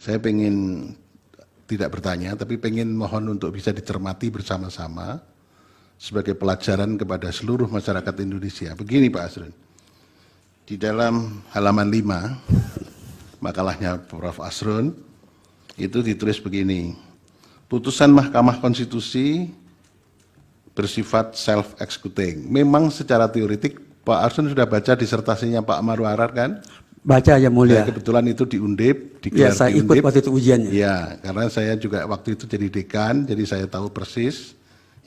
Saya pengen tidak bertanya, tapi pengen mohon untuk bisa dicermati bersama-sama sebagai pelajaran kepada seluruh masyarakat Indonesia. Begini Pak Asrun, di dalam halaman 5, makalahnya Prof. Asrun, itu ditulis begini, putusan Mahkamah Konstitusi bersifat self-executing. Memang secara teoretik, Pak Asrun sudah baca disertasinya Pak Marwarar kan? Baca ya mulia. Kebetulan itu di Undip, Ya, saya di ikut Undip. waktu itu ujiannya. Ya, karena saya juga waktu itu jadi dekan, jadi saya tahu persis.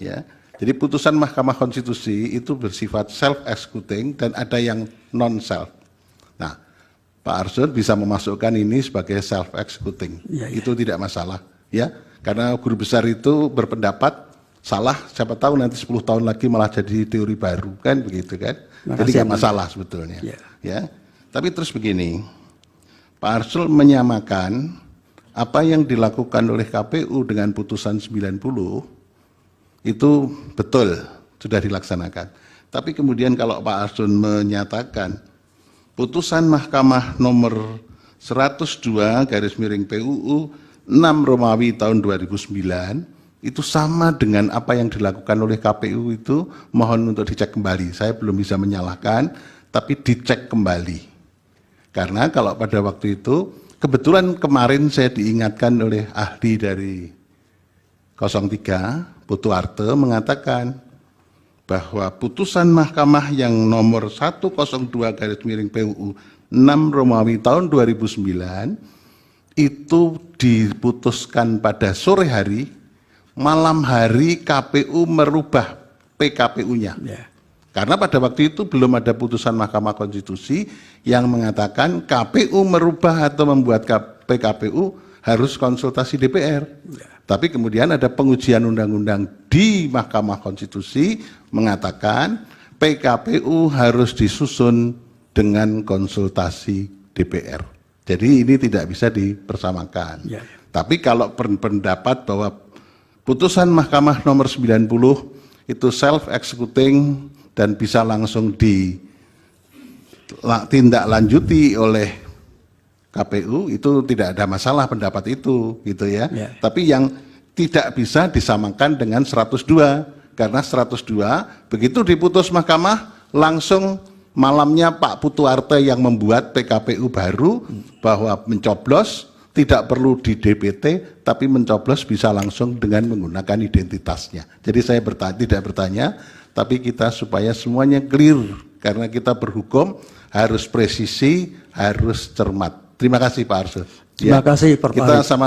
Ya, jadi putusan Mahkamah Konstitusi itu bersifat self-executing dan ada yang non-self. Nah, Pak Arsul bisa memasukkan ini sebagai self-executing. Ya. Itu tidak masalah, ya. Karena guru besar itu berpendapat salah, siapa tahu nanti 10 tahun lagi malah jadi teori baru, kan begitu kan? Jadi nggak masalah sebetulnya. Ya. Tapi terus begini, Pak Arsul menyamakan apa yang dilakukan oleh KPU dengan putusan 90 itu betul sudah dilaksanakan. Tapi kemudian kalau Pak Arsul menyatakan putusan Mahkamah nomor 102/PUU 6 Romawi tahun 2009 itu sama dengan apa yang dilakukan oleh KPU itu, mohon untuk dicek kembali. Saya belum bisa menyalahkan, tapi dicek kembali. Karena kalau pada waktu itu, kebetulan kemarin saya diingatkan oleh ahli dari 03, Putu Arte, mengatakan bahwa putusan Mahkamah yang nomor 102/PUU 6 Romawi tahun 2009 itu diputuskan pada sore hari, malam hari KPU merubah PKPU-nya. Ya. Karena pada waktu itu belum ada putusan Mahkamah Konstitusi yang mengatakan KPU merubah atau membuat PKPU harus konsultasi DPR. Ya. Tapi kemudian ada pengujian undang-undang di Mahkamah Konstitusi mengatakan PKPU harus disusun dengan konsultasi DPR. Jadi ini tidak bisa dipersamakan. Ya. Tapi kalau pendapat bahwa putusan Mahkamah nomor 90 itu self-executing dan bisa langsung ditindaklanjuti oleh KPU, itu tidak ada masalah pendapat itu, gitu ya. Tapi yang tidak bisa disamakan dengan 102, karena 102 begitu diputus Mahkamah langsung malamnya Pak Putu Arte yang membuat PKPU baru bahwa mencoblos tidak perlu di DPT, tapi mencoblos bisa langsung dengan menggunakan identitasnya. Jadi saya tidak bertanya, tapi kita supaya semuanya clear, karena kita berhukum harus presisi, harus cermat. Terima kasih Pak Arsul. Terima kasih Pak. Kita sama